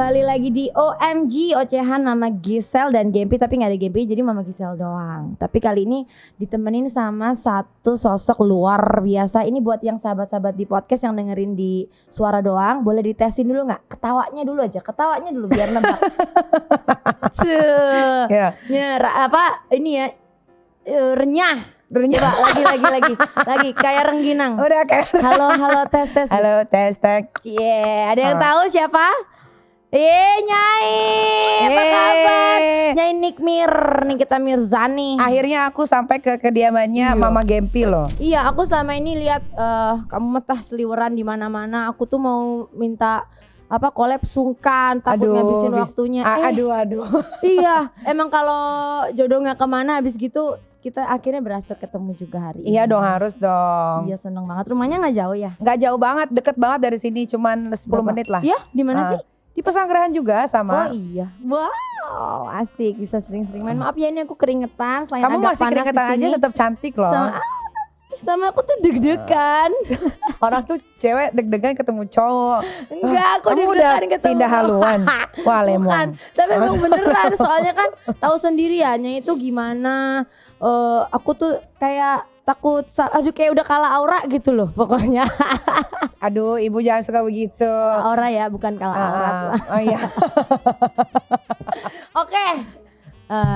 kembali lagi di OMG Ocehan Mama Gisel dan Gempi, tapi gak ada Gempi jadi Mama Gisel doang. Tapi kali ini ditemenin sama satu sosok luar biasa. Ini buat yang sahabat-sahabat di podcast yang dengerin di suara doang, boleh ditesin dulu gak? Ketawanya dulu aja, ketawanya dulu biar nebak. Renyah. Lagi kayak rengginang. Udah kayak. Halo tes. Halo tes. Ada yang tahu siapa? Nyai, apa kabar? Nyai Nikmir, Nikita Mirzani. Akhirnya aku sampai ke kediamannya Mama Gempi loh. Iya, aku selama ini lihat kamu metah seliweran di mana-mana. Aku tuh mau minta collab sungkan, takut ngabisin waktunya. Aduh. Iya, emang kalau jodoh nggak kemana habis gitu. Kita akhirnya berhasil ketemu juga hari ini. Iya dong, harus dong. Iya, seneng banget. Rumahnya nggak jauh ya? Nggak jauh banget, deket banget dari sini, cuman 10 menit lah. Iya, di mana sih? Di Pesanggerahan juga sama. Oh iya, wow, asik, bisa sering-sering main. Maaf ya, ini aku keringetan. Selain kamu agak masih keringetan aja tetap cantik loh. Sama aku tuh deg-degan. Orang tuh cewek deg-degan ketemu cowok. Enggak, aku kamu deg-degan udah ketemu. Pindah haluan. Wah, lemon. Bukan, tapi emang beneran. Soalnya kan tahu sendiri ya, Nyai itu gimana. Aku tuh kayak takut, kayak udah kalah aura gitu loh pokoknya. Aduh, ibu jangan suka begitu. Aura ya, bukan kalah aurat. Oh iya. Oke.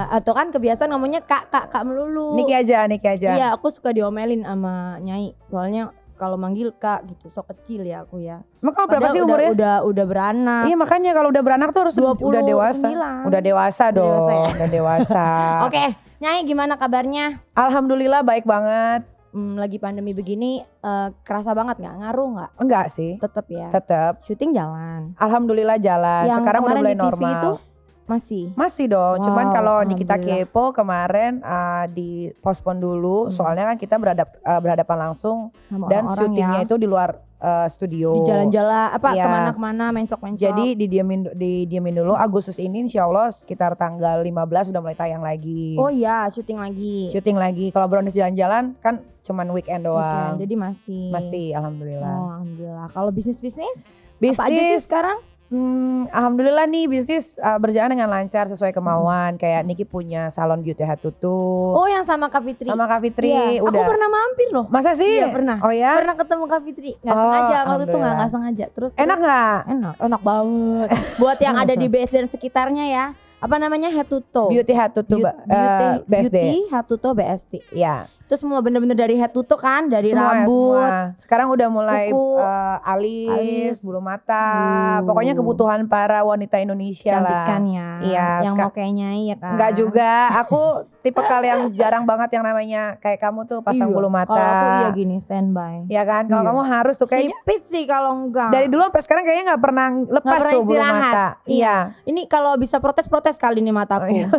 Atau kan kebiasaan ngomongnya kak melulu. Niki aja. Iya, aku suka diomelin sama Nyai. Soalnya kalau manggil kak gitu, sok kecil ya aku ya. Emang berapa sih umurnya? Udah beranak. Iya, makanya kalau udah beranak tuh harus 29. udah dewasa. Udah dewasa dong. Udah dewasa. Oke, Nyai gimana kabarnya? Alhamdulillah baik banget. Lagi pandemi begini kerasa banget nggak? Ngaruh nggak? Enggak sih. Tetep ya. Tetep. Syuting jalan. Alhamdulillah jalan. Yang sekarang udah mulai di TV normal. itu masih dong. Wow, Cuman kalau Nikita Kepo kemarin di postpone dulu. Soalnya kan kita berhadapan langsung sama dan syutingnya itu di luar studio. Di jalan-jalan kemana-kemana main-sok. Jadi didiemin dulu. Agustus ini insya Allah sekitar tanggal 15 udah mulai tayang lagi. Oh iya, syuting lagi. Kalau Brownies jalan-jalan kan cuman weekend doang. Jadi masih alhamdulillah. Oh, alhamdulillah. Kalau bisnis apa aja sih sekarang? Alhamdulillah nih bisnis berjalan dengan lancar sesuai kemauan. Kayak Niki punya salon beauty head tutu. Oh, yang sama Kak Fitri. Iya. Aku pernah mampir loh. Masa sih? Iya, pernah. Oh ya? Pernah ketemu Kak Fitri. Gak sengaja waktu itu gak sengaja. Terus enak gak? Enak banget. Buat yang ada di BSD dan sekitarnya ya. Apa namanya? Head to toe. Beauty head to toe Beauty head to toe BSD. Iya. Itu semua bener-bener dari head to toe kan, dari rambut. Semua. Sekarang udah mulai kuku, alis, bulu mata. Pokoknya kebutuhan para wanita Indonesia lah. Cantikan ya. Iya. Yang mau kayak Nyai ya kan. Enggak juga. Aku tipe yang jarang banget yang namanya kayak kamu tuh pasang bulu mata. Kalau aku gini standby. Iya kan. Kalau kamu harus tuh kayaknya. Sipit sih kalau enggak. Dari dulu sampai sekarang kayaknya nggak pernah lepas tuh bulu mata. Iya. Ini kalau bisa protes kali ini mataku. Oh, iya.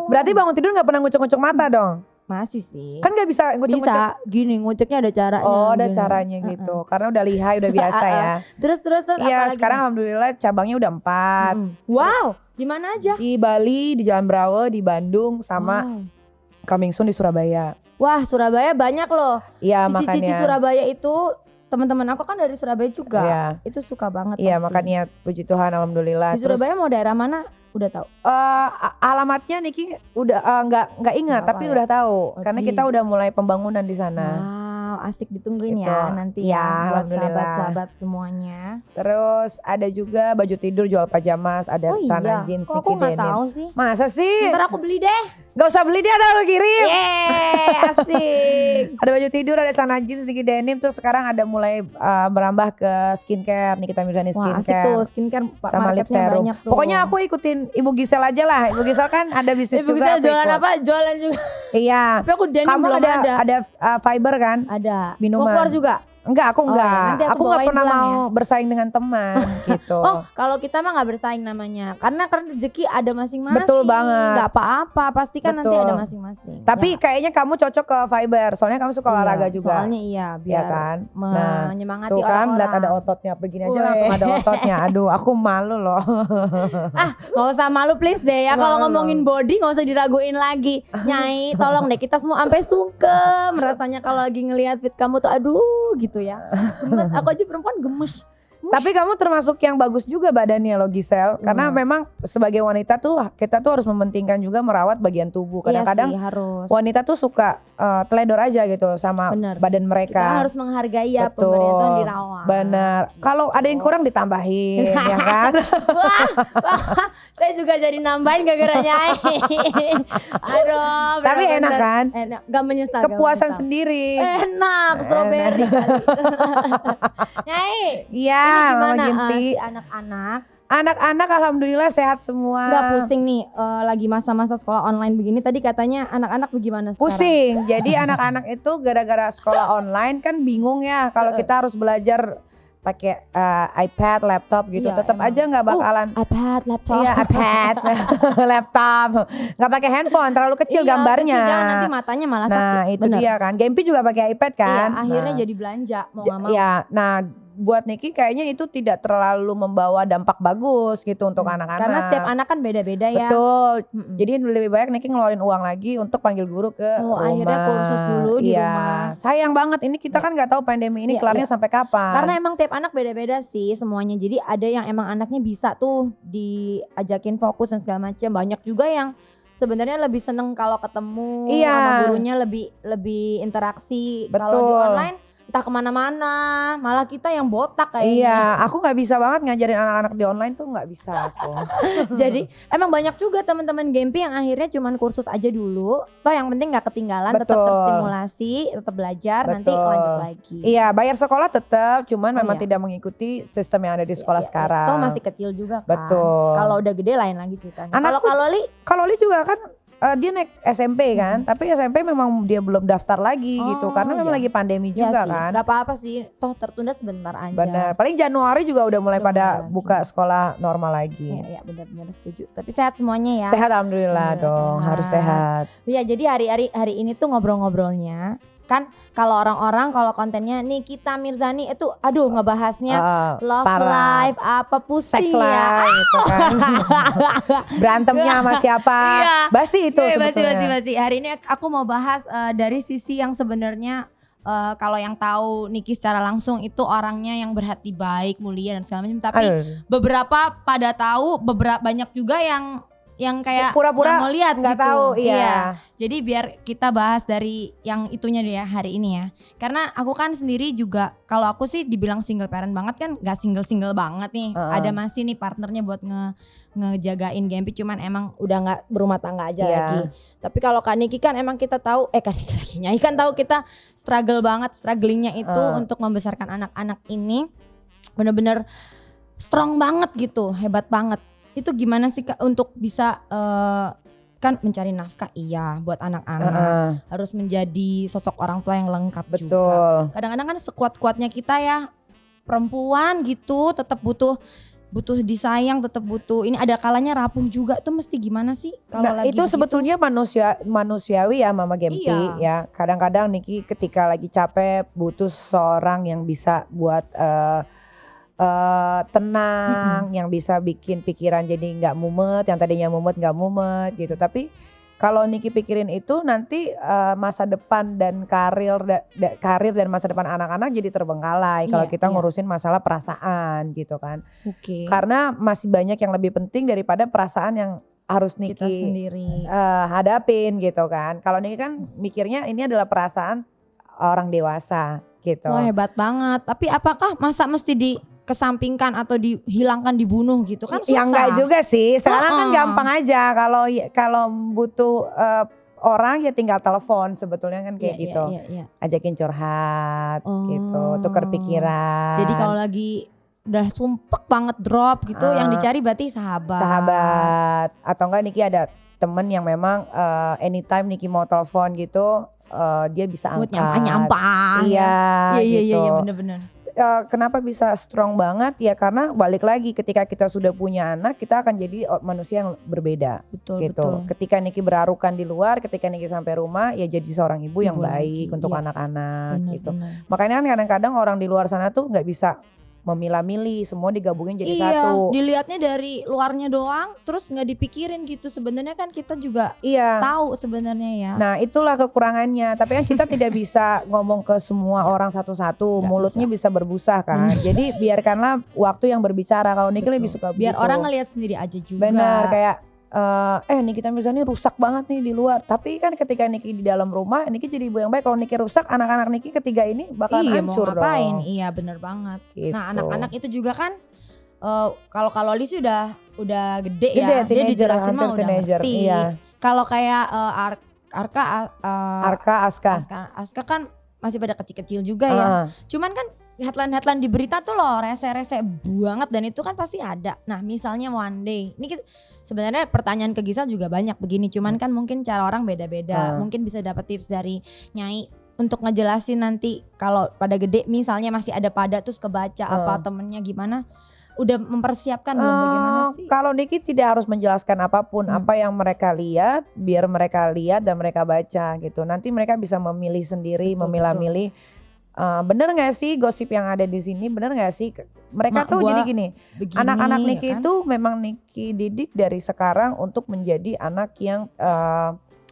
Berarti bangun tidur nggak pernah ngucek-ngucek mata dong? Masih sih. Kan gak bisa ngucek-ngucek. Bisa, gini nguceknya ada caranya. Oh, ada caranya gitu. Karena udah lihai, udah biasa ya. Terus iya, sekarang alhamdulillah cabangnya udah 4. Wow, di mana aja? Di Bali, di Jalan Brawe, di Bandung, sama coming soon di Surabaya. Wah, Surabaya banyak loh. Iya, makanya. Cici Surabaya itu teman-teman aku kan dari Surabaya juga. Iya. Itu suka banget. Iya, makanya puji Tuhan alhamdulillah. Di Surabaya mau daerah mana? Udah tahu. Alamatnya Niki udah nggak ingat tapi udah tahu karena kita udah mulai pembangunan di sana. Wow, asik ditungguin gitu. ya nanti ya buat alhamdulillah. sahabat-sahabat semuanya. Terus ada juga baju tidur jual pajamas, ada celana jeans Niki Niki denim. tahu sih? Masa sih? Ntar aku beli deh. Gak usah beli dia, aku kirim. Yeay, asik. Ada baju tidur, ada celana jeans Niki denim. Terus sekarang ada mulai merambah ke skincare, Nikita Mirzani skincare. Wah, asik tuh skincare sama lip serum. banyak tuh. Pokoknya aku ikutin Ibu Gisel aja lah. Ibu Gisel kan ada bisnis Ibu juga. Gisel jualan apa? Jualan juga. Iya. Tapi aku denim kamu belum ada fiber kan? Ada. Minuman. Mau keluar juga? Enggak, aku enggak. Ya, nanti aku enggak pernah mau ya. bersaing dengan teman gitu. Oh, kalau kita mah enggak bersaing namanya. Karena rezeki ada masing-masing. Betul banget. Enggak apa-apa, pasti kan Betul. nanti ada masing-masing. Tapi kayaknya kamu cocok ke fiber. Soalnya kamu suka olahraga juga. Soalnya biar kan? menyemangati tuh kan, orang-orang. lihat ada ototnya begini aja langsung ada ototnya. Aduh, aku malu loh. Enggak usah malu please deh ya. Kalau ngomongin body enggak usah diraguin lagi. Nyai, tolong deh kita semua sampai sungkem rasanya kalau lagi ngelihat fit kamu tuh aduh gitu ya. Gemes, aku aja perempuan gemes Tapi kamu termasuk yang bagus juga badannya loh Gisel. Karena memang sebagai wanita tuh kita tuh harus mementingkan juga merawat bagian tubuh. Kadang-kadang iya sih, harus. wanita tuh suka teledor aja gitu sama badan mereka. Kita harus menghargai ya pemberian Tuhan dirawat. Benar. Gitu. Kalau ada yang kurang ditambahin ya kan. Wah, saya juga jadi nambahin gara-gara Nyai. Aduh. Tapi enak kan? Enak, gak menyesal. Kepuasan sendiri. Enak, strawberry kali. Nyai. Iya, Mama Gimpi. Si anak-anak? Anak-anak alhamdulillah sehat semua. Gak pusing nih lagi masa-masa sekolah online begini. Tadi katanya anak-anak bagaimana sekarang? Pusing. Jadi anak-anak itu gara-gara sekolah online kan bingung ya kalau kita harus belajar pakai iPad, laptop gitu. Tetap aja nggak bakalan iPad, laptop. Iya, iPad, laptop. Nggak pakai handphone, terlalu kecil gambarnya. Kecil, jangan nanti matanya malah sakit. Nah, itu dia kan. Gempi juga pakai iPad kan. Iya, akhirnya jadi belanja mau nggak mau. Iya, nah buat Niki kayaknya itu tidak terlalu membawa dampak bagus gitu untuk anak-anak. Karena setiap anak kan beda-beda ya. Betul. Jadi lebih baik Niki ngeluarin uang lagi untuk panggil guru ke rumah. Akhirnya kursus dulu di rumah. Sayang banget ini kita kan nggak tahu pandemi ini kelarnya sampai kapan. Karena emang tiap anak beda-beda sih semuanya. Jadi ada yang emang anaknya bisa tuh diajakin fokus dan segala macam. Banyak juga yang sebenarnya lebih seneng kalau ketemu sama gurunya, lebih interaksi. Kalau di online entah kemana-mana, malah kita yang botak kayaknya. Iya, aku nggak bisa banget ngajarin anak-anak di online tuh nggak bisa aku. Jadi emang banyak juga teman-teman Gempi yang akhirnya cuman kursus aja dulu. Toh yang penting nggak ketinggalan, tetap terstimulasi, tetap belajar, nanti lanjut lagi. Iya, bayar sekolah tetap, cuman memang tidak mengikuti sistem yang ada di sekolah sekarang. Toh masih kecil juga kan. Betul. Kalau udah gede lain lagi ceritanya. Kalau Li juga kan dia naik SMP kan, tapi SMP memang dia belum daftar lagi gitu karena memang lagi pandemi juga kan. Gak apa-apa sih, toh tertunda sebentar aja. Benar, paling Januari juga udah mulai pada buka sekolah normal lagi. Iya benar-benar setuju. Tapi sehat semuanya ya. Sehat alhamdulillah dong, harus sehat. Iya, jadi hari ini tuh ngobrol-ngobrolnya kan kalau orang-orang kalau kontennya Nikita Mirzani itu aduh ngebahasnya love life apa pusing sex ya gitu kan. Berantemnya sama siapa basi itu sebetulnya. Basi. Hari ini aku mau bahas dari sisi yang sebenarnya kalau yang tahu Niki secara langsung itu orangnya yang berhati baik, mulia dan segala macam, tapi beberapa pada tahu, banyak juga yang kayak pura-pura mau lihat nggak gitu. tahu. Iya. Jadi biar kita bahas dari yang itunya deh ya hari ini ya. Karena aku kan sendiri juga kalau aku sih dibilang single parent banget kan nggak single banget nih. Ada masih nih partnernya buat ngejagain Gempi, cuman emang udah nggak berumah tangga aja lagi. Tapi kalau Kak Niki kan emang kita tahu Kak Niki lagi Nyai kan tahu kita strugglingnya itu untuk membesarkan anak-anak ini bener-bener strong banget gitu, hebat banget. Itu gimana sih Kak untuk bisa kan mencari nafkah buat anak-anak, harus menjadi sosok orang tua yang lengkap juga. Kadang-kadang kan sekuat-kuatnya kita ya perempuan gitu tetap butuh disayang, tetap butuh ini, ada kalanya rapuh juga. Itu mesti gimana sih kalau lagi itu begitu? sebetulnya manusiawi ya Mama Gempi ya. Kadang-kadang Niki ketika lagi capek butuh seorang yang bisa buat tenang, yang bisa bikin pikiran jadi nggak mumet, yang tadinya mumet nggak mumet gitu. Tapi kalau Niki pikirin itu nanti masa depan dan karir dan masa depan anak-anak jadi terbengkalai kalau kita ngurusin masalah perasaan gitu kan. Karena masih banyak yang lebih penting daripada perasaan yang harus Niki kita sendiri hadapin gitu kan. Kalau Niki kan mikirnya ini adalah perasaan orang dewasa gitu. Wah hebat banget. Tapi apakah masa mesti dikesampingkan atau dihilangkan, dibunuh gitu kan susah. Ya enggak juga sih. Sekarang kan gampang aja kalau butuh orang ya tinggal telepon sebetulnya kan kayak gitu. Ajakin curhat gitu, tukar pikiran. Jadi kalau lagi udah sumpek banget drop gitu, yang dicari berarti sahabat. Atau enggak Niki ada temen yang memang anytime Niki mau telepon gitu dia bisa angkat. Nyampah. Iya gitu. Iya bener-bener. Kenapa bisa strong banget ya karena balik lagi ketika kita sudah punya anak kita akan jadi manusia yang berbeda. Betul. Ketika Niki berarukan di luar, ketika Niki sampai rumah ya jadi seorang ibu yang baik untuk anak-anak gitu. Makanya kan kadang-kadang orang di luar sana tuh nggak bisa memilah-milih, semua digabungin jadi Iya, satu. dilihatnya dari luarnya doang, terus nggak dipikirin gitu. Sebenarnya kan kita juga Iya. tahu sebenarnya ya. Nah itulah kekurangannya. Tapi kan kita tidak bisa ngomong ke semua orang satu-satu. Nggak Mulutnya bisa berbusa kan. Jadi biarkanlah waktu yang berbicara. Kalau Niki lebih suka Biar begitu. orang ngelihat sendiri aja juga. Benar, kayak Nikita misalnya rusak banget nih di luar. Tapi kan ketika Niki di dalam rumah, Niki jadi ibu yang baik. Kalau Niki rusak, anak-anak Niki ketiga ini bakal iya, mau hancur ngapain? dong. Iya, bener banget. Gitu. Nah, anak-anak itu juga kan kalau Oli sih udah gede Gede, ya. Dia teenager, dijelasin mah hampir udah teenager, ngerti. iya. Kalau kayak Arka, Aska kan masih pada kecil-kecil juga ya. Cuman kan headline di berita tuh loh rese-rese banget dan itu kan pasti ada. Nah misalnya one day, ini sebenarnya pertanyaan ke Gisel juga banyak begini. Cuman kan mungkin cara orang beda-beda. Mungkin bisa dapat tips dari Nyai untuk ngejelasin nanti kalau pada gede misalnya masih ada pada terus kebaca apa temennya gimana. Udah mempersiapkan belum bagaimana sih? Kalau Niki tidak harus menjelaskan apapun, apa yang mereka lihat, biar mereka lihat dan mereka baca gitu. Nanti mereka bisa memilih sendiri, memilah-milih. Bener nggak sih gosip yang ada di sini? Bener nggak sih? Mereka tuh jadi gini, anak-anak Niki kan? itu memang Niki didik dari sekarang untuk menjadi anak yang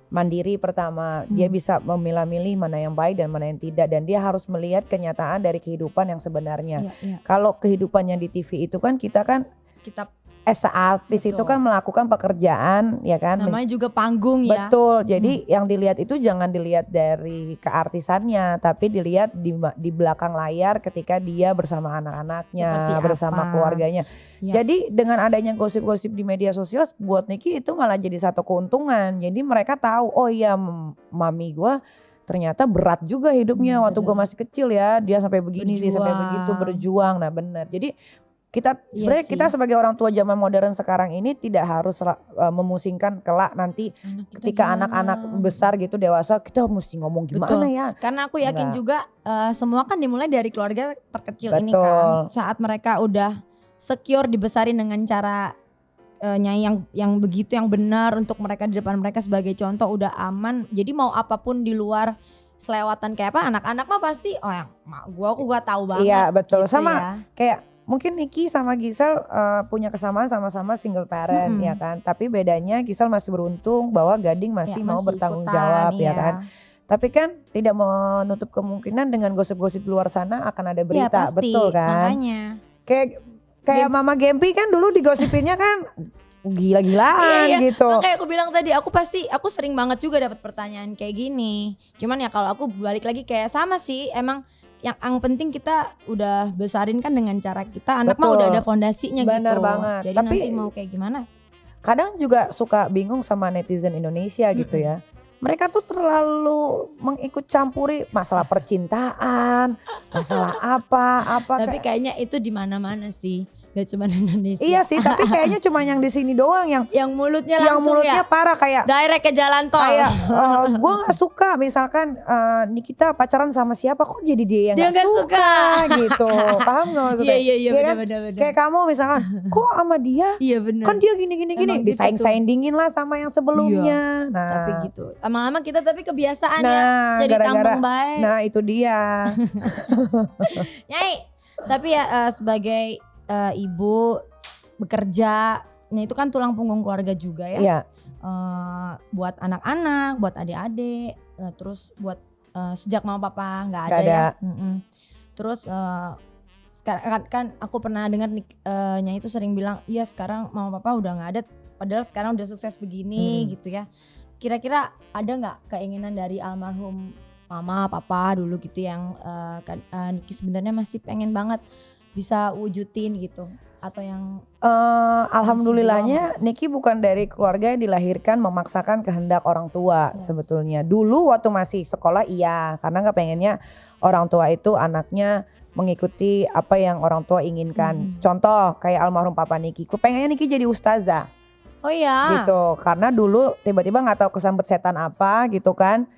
mandiri pertama. Dia bisa memilah-milih mana yang baik dan mana yang tidak, dan dia harus melihat kenyataan dari kehidupan yang sebenarnya. Kalau kehidupannya di TV itu kan kita as a artis itu kan melakukan pekerjaan ya kan. Namanya juga panggung ya. Betul. Jadi yang dilihat itu jangan dilihat dari keartisannya, tapi dilihat di belakang layar ketika dia bersama anak-anaknya, bersama keluarganya. Ya. Jadi dengan adanya gosip-gosip di media sosial buat Niki itu malah jadi satu keuntungan. Jadi mereka tahu, oh iya mami gue ternyata berat juga hidupnya waktu gue masih kecil ya. Dia sampai begini, dia sampai begitu berjuang. Nah benar. Jadi sebenarnya kita sebagai orang tua zaman modern sekarang ini tidak harus memusingkan kelak nanti ketika anak-anak besar gitu dewasa kita mesti ngomong gimana ya. Karena aku yakin juga semua kan dimulai dari keluarga terkecil ini kan. Saat mereka udah secure dibesarin dengan cara Nyai yang begitu yang benar untuk mereka di depan mereka sebagai contoh udah aman. Jadi mau apapun di luar selewatan kayak apa anak-anak mah pasti yang gua tahu banget. Iya betul gitu sama ya. Kayak mungkin Niki sama Gisel punya kesamaan sama-sama single parent ya kan. Tapi bedanya Gisel masih beruntung bahwa Gading masih mau bertanggung jawab ya kan. Tapi kan tidak menutup kemungkinan dengan gosip-gosip di luar sana akan ada berita, pasti, betul kan? Makanya. Kayak Mama Gempi kan dulu digosipinnya kan gila-gilaan gitu. Kayak aku bilang tadi, aku sering banget juga dapat pertanyaan kayak gini. Cuman ya kalau aku balik lagi kayak sama sih, emang yang penting kita udah besarin kan dengan cara kita, anak mah udah ada fondasinya. Bener gitu. banget. Jadi tapi nanti mau kayak gimana? Kadang juga suka bingung sama netizen Indonesia gitu ya. Mereka tuh terlalu mengikut campuri masalah percintaan, masalah apa. Tapi kayaknya itu di mana-mana sih. Gak cuma di Indonesia. Iya sih, tapi kayaknya cuma yang di sini doang yang mulutnya langsung parah kayak direct ke jalan tol. Kayak gue nggak suka misalkan Nikita pacaran sama siapa kok jadi dia yang nggak suka gitu. Paham nggak maksudnya? Iya kan? benar. Kayak kamu misalkan kok sama dia? Iya benar. Kan dia gini disaing-saingin lah sama yang sebelumnya. Iya, nah, tapi gitu. Lama-lama kita kebiasaan ya jadi tambang baik. Nah, itu dia. Nyai, tapi ya sebagai ibu bekerja, nah itu kan tulang punggung keluarga juga ya. Iya. Buat anak-anak, buat adik-adik, terus buat sejak mama papa nggak ada ya. Terus sekarang kan aku pernah dengar Nyai itu sering bilang, iya sekarang mama papa udah nggak ada, padahal sekarang udah sukses begini gitu ya. Kira-kira ada nggak keinginan dari almarhum mama papa dulu gitu yang Niki sebenarnya masih pengen banget bisa wujudin gitu, atau yang alhamdulillahnya Niki bukan dari keluarga yang dilahirkan memaksakan kehendak orang tua sebetulnya. Dulu waktu masih sekolah iya, karena nggak pengennya orang tua itu anaknya mengikuti apa yang orang tua inginkan. Contoh kayak almarhum papa Niki, pengennya Niki jadi ustazah. Oh iya. Gitu, karena dulu tiba-tiba nggak tahu kesambet setan apa gitu kan.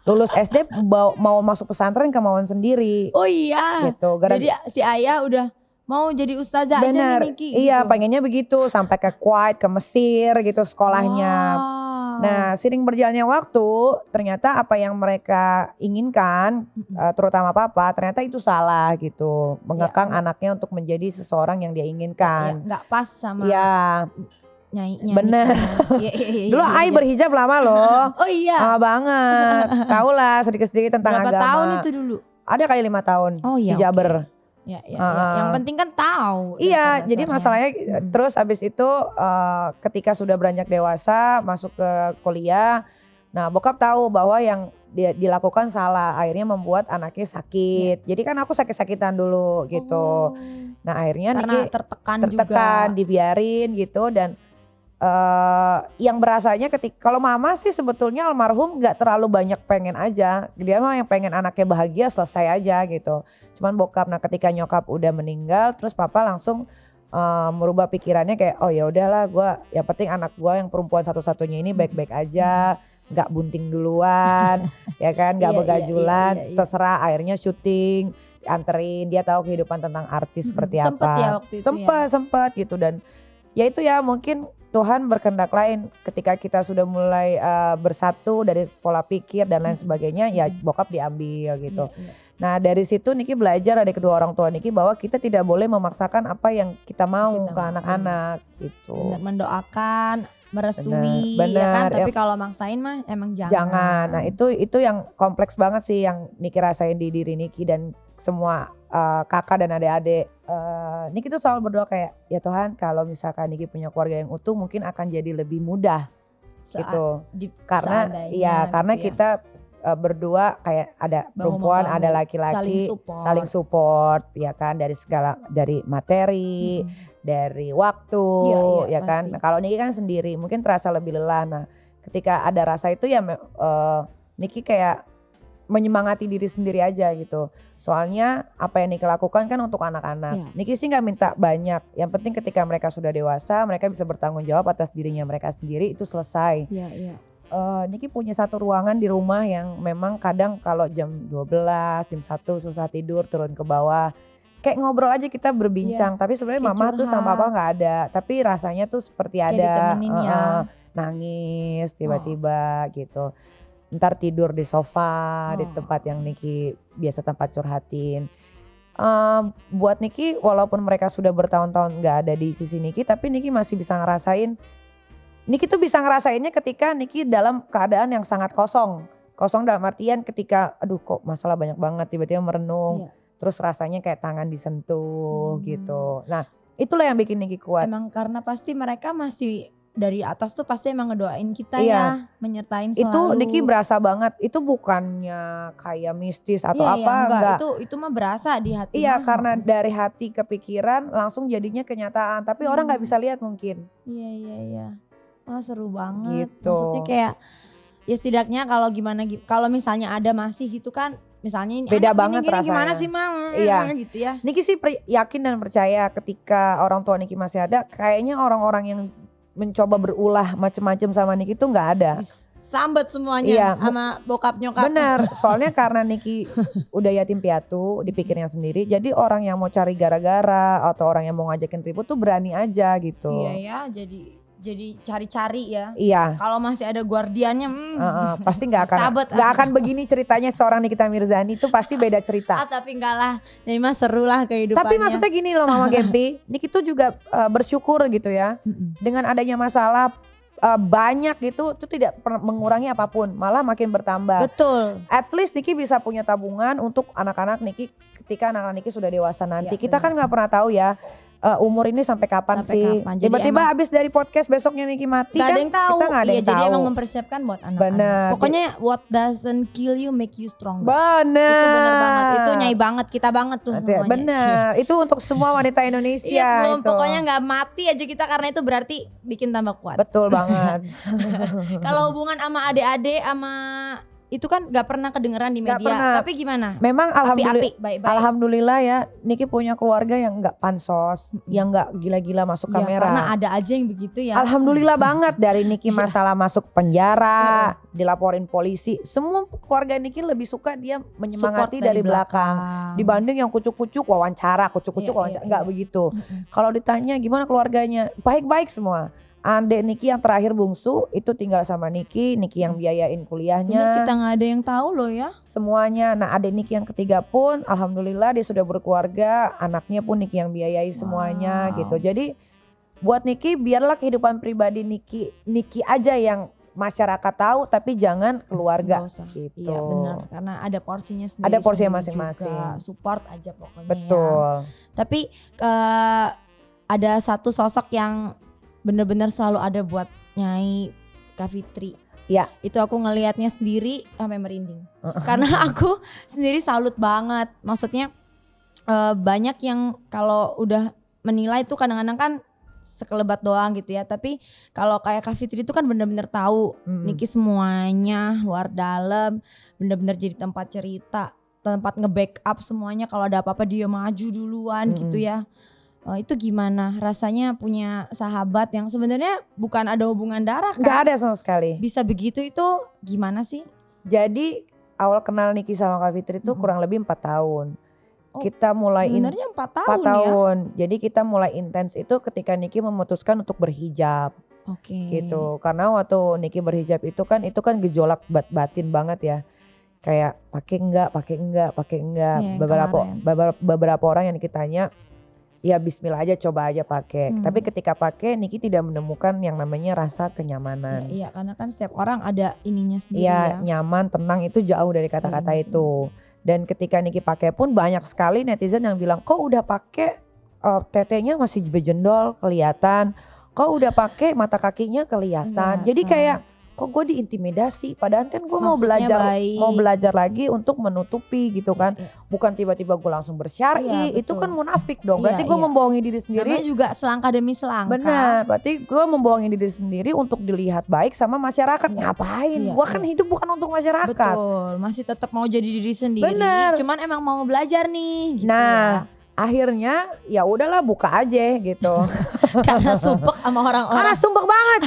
Lulus SD mau masuk pesantren kemauan sendiri. Oh iya. Gitu. Jadi si ayah udah mau jadi ustazah aja nih Niki. Iya, pengennya begitu sampai ke Kuwait, ke Mesir gitu sekolahnya. Nah, sering berjalannya waktu, ternyata apa yang mereka inginkan, terutama papa, ternyata itu salah gitu. Mengekang anaknya untuk menjadi seseorang yang dia inginkan. Nggak pas sama Ya, nyainya. bener. Dulu Ai berhijab lama loh. Oh iya. Lama banget. Tahu lah sedikit-sedikit tentang Berapa agama. tahun itu dulu? Ada kali 5 tahun Oh iya. di Jaber. Ya. Yang penting kan tahu. Iya, jadi masalahnya terus abis itu ketika sudah beranjak dewasa, masuk ke kuliah, nah bokap tahu bahwa yang dia dilakukan salah, akhirnya membuat anaknya sakit. Jadi kan aku sakit-sakitan dulu gitu. Nah akhirnya karena Niki tertekan juga. dibiarin gitu dan yang berasanya kalau mama sih sebetulnya almarhum nggak terlalu banyak pengen aja, dia mah yang pengen anaknya bahagia selesai aja gitu. Cuman bokap, nah ketika nyokap udah meninggal, terus papa langsung merubah pikirannya kayak oh ya udahlah, yang penting anak gua yang perempuan satu-satunya ini baik-baik aja, nggak bunting duluan, ya kan, nggak begajulan, terserah. Akhirnya syuting, anterin, dia tahu kehidupan tentang artis seperti apa. Sempet ya waktu itu Sempet gitu dan ya itu ya mungkin Tuhan berkehendak lain ketika kita sudah mulai bersatu dari pola pikir dan lain sebagainya, ya bokap diambil gitu. Nah dari situ Niki belajar dari kedua orang tua Niki bahwa kita tidak boleh memaksakan apa yang kita mau ke anak-anak gitu. Benar, mendoakan, merestui, bener, ya kan. Tapi kalau maksain mah emang jangan. Jangan. Nah itu yang kompleks banget sih yang Niki rasain di diri Niki dan semua kakak dan adik-adik. Niki tuh selalu berdoa kayak ya Tuhan, kalau misalkan Niki punya keluarga yang utuh mungkin akan jadi lebih mudah gitu. Karena kita berdua kayak ada perempuan, ada laki-laki, saling support ya kan, dari materi, dari waktu, ya kan. Nah, kalau Niki kan sendiri mungkin terasa lebih lelah. Nah, ketika ada rasa itu ya Niki kayak menyemangati diri sendiri aja gitu. Soalnya apa yang Niki lakukan kan untuk anak-anak. Niki sih nggak minta banyak. Yang penting ketika mereka sudah dewasa, mereka bisa bertanggung jawab atas dirinya mereka sendiri, itu selesai. Niki punya satu ruangan di rumah yang memang kadang kalau jam 12, jam 1 susah tidur, turun ke bawah. Kayak ngobrol aja, kita berbincang. Tapi sebenarnya mama tuh sama papa nggak ada. Tapi rasanya tuh seperti ada. Nangis tiba-tiba gitu. Ntar tidur di sofa, di tempat yang Niki biasa tempat curhatin. Buat Niki walaupun mereka sudah bertahun-tahun gak ada di sisi Niki, tapi Niki masih bisa ngerasain. Niki tuh bisa ngerasainnya ketika Niki dalam keadaan yang sangat kosong. Kosong dalam artian ketika aduh kok masalah banyak banget, tiba-tiba merenung. Terus rasanya kayak tangan disentuh gitu. Nah itulah yang bikin Niki kuat. Emang karena pasti mereka masih dari atas tuh pasti emang ngedoain kita ya, menyertain selalu. Itu Niki berasa banget, itu bukannya kayak mistis atau enggak. Itu mah berasa di hati. Iya, karena dari hati ke pikiran langsung jadinya kenyataan, tapi orang nggak bisa lihat mungkin. Iya. Oh seru banget. Gitu. Maksudnya kayak ya setidaknya kalau misalnya ada masih gitu kan, misalnya ini beda banget gini, rasanya. Gimana sih Mang? Iya. Gitu ya. Niki sih yakin dan percaya ketika orang tua Niki masih ada, kayaknya orang-orang yang mencoba berulah macem-macem sama Niki tuh nggak ada. Sambet semuanya sama bokap nyokap. Bener, soalnya karena Niki udah yatim piatu di pikirnya sendiri, jadi orang yang mau cari gara-gara atau orang yang mau ngajakin ribut tuh berani aja gitu. Iya ya, jadi cari-cari ya. Iya. Kalau masih ada guardiannya, pasti nggak akan begini ceritanya seorang Nikita Mirzani, itu pasti beda cerita. Tapi enggak lah, jadi mah seru lah kehidupannya. Tapi maksudnya gini loh Mama Gempi, Niki tuh juga bersyukur gitu ya, dengan adanya masalah banyak gitu, itu tidak mengurangi apapun, malah makin bertambah. Betul. At least Niki bisa punya tabungan untuk anak-anak Niki ketika anak-anak Niki sudah dewasa nanti. Kita kan nggak pernah tahu ya. Umur ini sampai kapan sih? Tiba-tiba abis dari podcast besoknya Niki mati kan? Gak ada yang tahu. Kita gak ada yang jadi tahu. emang mempersiapkan buat anak-anak. Bener. Pokoknya what doesn't kill you make you stronger. Bener. Itu bener banget. Itu nyai banget, kita banget tuh semuanya. Bener. Itu untuk semua wanita Indonesia. Iya sebelum itu. Pokoknya gak mati aja kita, karena itu berarti bikin tambah kuat. Betul banget. Kalau hubungan sama adik-adik sama itu kan gak pernah kedengeran di media. Tapi gimana? Memang baik-baik. Alhamdulillah ya, Niki punya keluarga yang gak pansos, yang gak gila-gila masuk kamera. Karena ada aja yang begitu ya. Alhamdulillah banget, dari Niki masalah masuk penjara, dilaporin polisi. Semua keluarga Niki lebih suka dia menyemangati dari belakang. Dibanding yang kucuk-kucuk wawancara, Nggak begitu. Kalau ditanya gimana keluarganya, baik-baik semua. Adek Niki yang terakhir bungsu itu tinggal sama Niki yang biayain Bener, kuliahnya. kita nggak ada yang tahu loh ya. Semuanya. Nah adek Niki yang ketiga pun alhamdulillah dia sudah berkeluarga, anaknya pun Niki yang biayai semuanya Wow. gitu. Jadi buat Niki biarlah kehidupan pribadi Niki aja yang masyarakat tahu, tapi jangan keluarga Nggak usah. gitu. Iya benar, karena ada porsinya sendiri. Ada porsinya sendiri masing-masing. juga. Support aja pokoknya. Ya. Betul. Tapi ada satu sosok yang bener-bener selalu ada buat Nyai Kak Fitri. Ya. Itu aku ngelihatnya sendiri sampai merinding. Karena aku sendiri salut banget. Maksudnya banyak yang kalau udah menilai tuh kadang-kadang kan sekelebat doang gitu ya. Tapi kalau kayak Kak Fitri itu kan bener-bener tahu Niki semuanya luar dalam, bener-bener jadi tempat cerita, tempat nge-backup semuanya. Kalau ada apa-apa dia maju duluan gitu ya. Itu gimana rasanya punya sahabat yang sebenarnya bukan ada hubungan darah kan? Gak ada sama sekali. Bisa begitu itu gimana sih? Jadi awal kenal Niki sama Kak Fitri itu kurang lebih 4 tahun. Oh, Kita mulai sebenarnya 4 tahun 4 ya. tahun. Jadi kita mulai intens itu ketika Niki memutuskan untuk berhijab. Oke. Gitu. Karena waktu Niki berhijab itu kan gejolak batin banget ya. Kayak pakai enggak. Iya, Beberapa orang yang Niki tanya, ya bismillah aja, coba aja pakai. Tapi ketika pakai Niki tidak menemukan yang namanya rasa kenyamanan. Iya, karena kan setiap orang ada ininya sendiri Iya, ya. nyaman, tenang itu jauh dari kata-kata Iya, itu. Dan ketika Niki pakai pun banyak sekali netizen yang bilang, kok udah pakai tetenya masih bejendol kelihatan, kok udah pakai mata kakinya kelihatan. Jadi kayak kok gue diintimidasi, padahal kan gue mau belajar lagi untuk menutupi gitu kan. Bukan tiba-tiba gue langsung bersyar'i, itu kan munafik dong. Berarti gue membohongi diri sendiri. Namanya juga selangkah demi selangkah. Benar, berarti gue membohongi diri sendiri untuk dilihat baik sama masyarakat. Ngapain? Gue kan hidup bukan untuk masyarakat. Betul, masih tetap mau jadi diri sendiri. Bener. Cuman emang mau belajar nih. Gitu Nah, ya. akhirnya ya udahlah buka aja gitu. Karena sumpek sama orang-orang. Karena sumpek banget.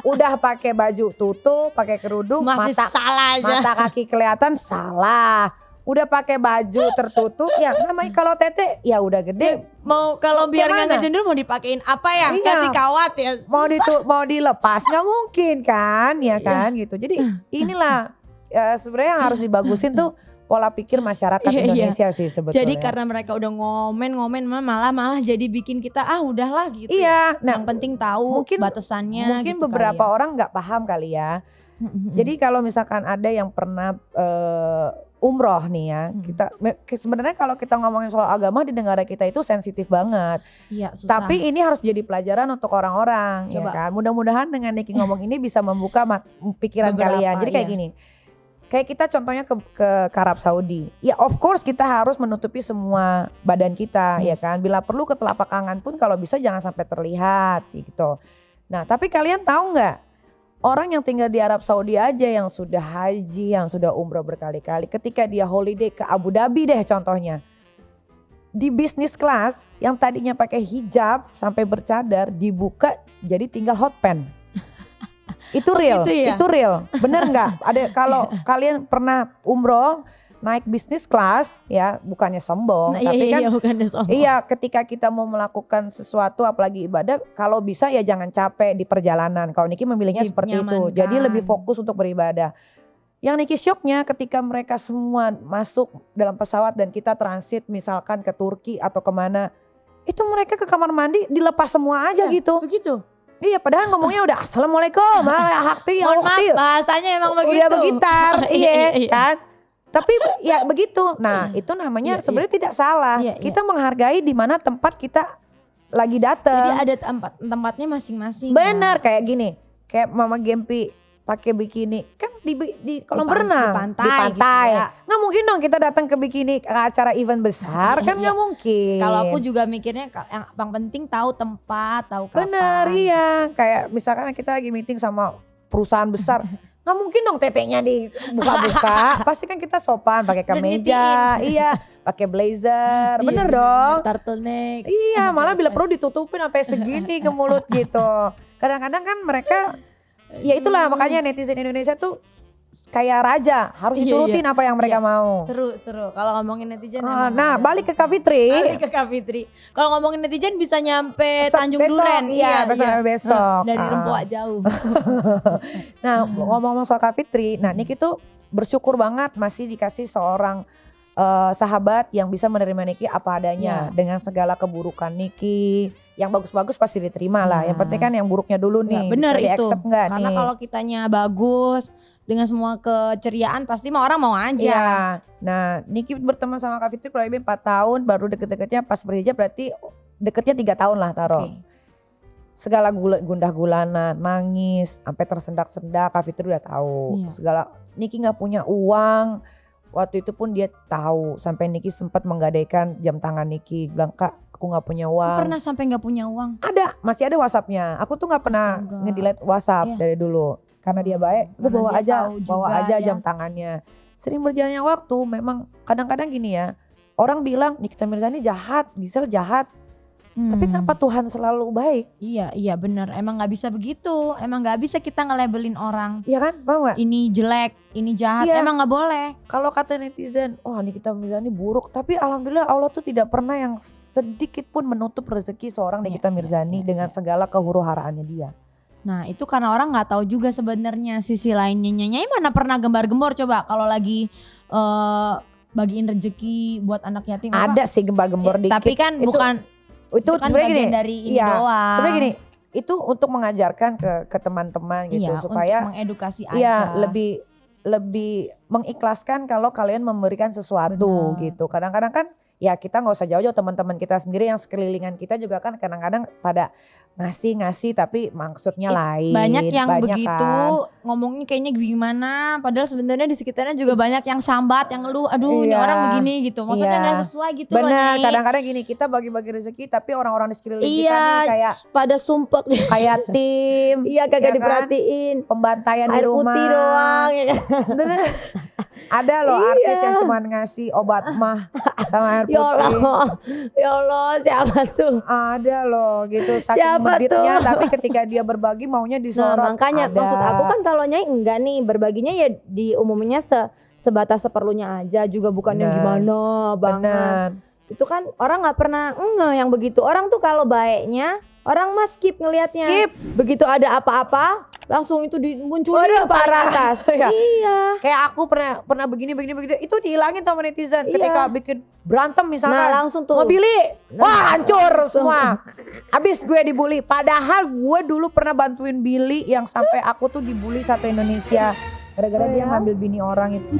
Udah pakai baju tutup, pakai kerudung, Masih salah aja. mata kaki kelihatan salah. Udah pakai baju tertutup, ya namanya kalau tete ya udah gede. Mau kalau biar Gimana? nggak ngejendul mau dipakein apa ya? Iya. Kasih kawat ya. Mau dilepas nggak mungkin kan, ya kan gitu. Jadi inilah ya sebenarnya yang harus dibagusin tuh pola pikir masyarakat Iya, Indonesia sih sebetulnya. Jadi karena mereka udah ngomen malah jadi bikin kita udahlah gitu. Iya, nah yang penting tahu batasannya. Mungkin gitu beberapa kali ya. orang nggak paham kali ya. Jadi kalau misalkan ada yang pernah umroh nih ya, sebenarnya kalau kita ngomongin soal agama di negara kita itu sensitif banget. Iya, susah. Tapi ini harus jadi pelajaran untuk orang-orang, ya kan. Mudah-mudahan dengan Niki ngomong ini bisa membuka pikiran kalian. Jadi kayak gini. Kayak kita contohnya ke Arab Saudi. Ya of course kita harus menutupi semua badan kita, ya kan. Bila perlu ke telapak tangan pun kalau bisa jangan sampai terlihat gitu. Nah, tapi kalian tahu nggak? Orang yang tinggal di Arab Saudi aja yang sudah haji, yang sudah umroh berkali-kali, ketika dia holiday ke Abu Dhabi deh contohnya. Di business class yang tadinya pakai hijab sampai bercadar dibuka jadi tinggal hot pants. Itu real, gitu ya? itu real. Bener nggak? Ada kalau kalian pernah umroh naik business class ya, bukannya sombong, tapi kan bukannya sombong. iya ketika kita mau melakukan sesuatu apalagi ibadah, kalau bisa ya jangan capek di perjalanan. Kalau Niki memilihnya seperti itu, jadi lebih fokus untuk beribadah. Yang Niki shocknya ketika mereka semua masuk dalam pesawat dan kita transit misalkan ke Turki atau kemana, itu mereka ke kamar mandi dilepas semua aja gitu. Begitu. Iya, padahal ngomongnya udah assalamualaikum, hakti, Mohon maaf, bahasanya emang begitu. Udah bergitar, iya kan. Tapi ya begitu. Nah itu namanya sebenarnya tidak salah. Kita menghargai di mana tempat kita lagi datang. Jadi ada tempatnya masing-masing. Benar, kayak gini. Kayak Mama Gempi pakai bikini kan di kolam renang, di pantai. Gitu ya. Nggak mungkin dong kita datang ke bikini ke acara event besar, kan nggak mungkin. Kalau aku juga mikirnya yang penting tahu tempat, tahu kapan. Bener, iya. Kayak misalkan kita lagi meeting sama perusahaan besar, nggak mungkin dong tetenya dibuka-buka. Pasti kan kita sopan, pakai kemeja, iya, pakai blazer, bener dong. Turtleneck. Iya, malah bila perlu ditutupin sampai segini ke mulut gitu. Kadang-kadang kan mereka, ya itulah makanya netizen Indonesia tuh kayak raja, harus Iya, diturutin apa yang mereka mau. Seru. Kalau ngomongin netizen Ah, emang nah, ada. balik ke Kak Fitri. Balik ke Kak Fitri. Kalau ngomongin netizen bisa nyampe Tanjung Besok, Duren. iya, besok. Dari Ah. Rempoa jauh. Nah, ngomong-ngomong soal Kak Fitri, nah Niki tuh bersyukur banget masih dikasih seorang sahabat yang bisa menerima Niki apa adanya dengan segala keburukan Niki. Yang bagus-bagus pasti diterima lah. Ya. Yang penting kan yang buruknya dulu Ya, nih. bener bisa itu. di-accept nggak Karena nih? kalau kitanya bagus dengan semua keceriaan pasti mah orang mau aja. Iya. Nah, Niki berteman sama Kak Fitri kurang lebih 4 tahun, baru deket-deketnya pas berhijab berarti deketnya 3 tahun lah taruh. Oke. Segala gundah gulana, nangis, sampai tersendak-sendak, Kak Fitri udah tahu. Iya. Segala Niki nggak punya uang, waktu itu pun dia tahu. Sampai Niki sempat menggadaikan jam tangan Niki, bilang Kak, aku nggak punya uang. Pernah sampai nggak punya uang? Ada, masih ada WhatsApp-nya. Aku tuh nggak pernah Astaga. nge-delete WhatsApp Iya. dari dulu, karena dia baik. Gue Karena bawa dia aja, tahu juga ya. jam tangannya. Sering berjalannya waktu, memang kadang-kadang gini ya. Orang bilang Nikita Mirzani jahat, Gisel jahat. Tapi kenapa Tuhan selalu baik? Iya benar. Emang nggak bisa begitu. Emang nggak bisa kita nge-labelin orang. Iya kan, paham gak? Ini jelek, ini jahat. Iya. Emang nggak boleh. Kalau kata netizen, wah Nikita Mirzani buruk. Tapi alhamdulillah Allah tuh tidak pernah yang sedikit pun menutup rezeki seorang Iya, Nikita Mirzani dengan segala kehuru-haraannya dia. Nah itu karena orang nggak tahu juga sebenarnya sisi lainnya. Nyai mana pernah gembar-gembor coba kalau lagi bagiin rezeki buat anak yatim apa? Ada sih gembar-gembor dikit. Tapi kan bukan itu kan sebenarnya bagian gini. dari ini Iya, doang. sebenarnya gini, itu untuk mengajarkan ke teman-teman gitu Iya, supaya untuk mengedukasi aja. iya lebih mengikhlaskan kalau kalian memberikan sesuatu Benar. gitu. Kadang-kadang kan ya kita nggak usah jauh-jauh, teman-teman kita sendiri yang sekelilingan kita juga kan kadang-kadang pada ngasih tapi maksudnya lain. Banyak yang begitu kan. ngomongnya kayaknya gimana, padahal sebenarnya di sekitarnya juga banyak yang sambat, yang ngeluh, aduh ini Iya. orang begini gitu. Maksudnya Iya. nggak sesuai gitu loh. Benar, Nyai. kadang-kadang gini kita bagi-bagi rezeki tapi orang-orang di sekeliling kita Iya, nih kayak pada sumpek. kayak tim, Iya ya kagak kan? diperhatiin. Pembantaian di Air rumah. putih doang ya kan. Bener. Ada loh Iya. artis yang cuma ngasih obat mah sama air Ya putih. Allah. Ya Allah, siapa tuh? Ada loh gitu saking Siapa meditnya tuh? tapi ketika dia berbagi maunya Nah, disorot. makanya Ada. maksud aku kan kalau Nyai enggak nih berbaginya ya di umumnya sebatas seperlunya aja, juga bukan yang Benar. gimana banget. Benar. Itu kan orang nggak pernah yang begitu. Orang tuh kalau baiknya orang mah skip ngelihatnya. Skip. Begitu ada apa-apa langsung itu dimunculin Waduh, paling parah. atas. Iya. Iya. Kayak aku pernah begini itu dihilangin sama netizen Iya. ketika bikin berantem Nah misalnya. langsung tuh. Mau Billy, wah hancur langsung. semua. Abis gue dibully. Padahal gue dulu pernah bantuin Billy yang sampai aku tuh dibully satu Indonesia. Gara-gara dia ngambil bini orang itu.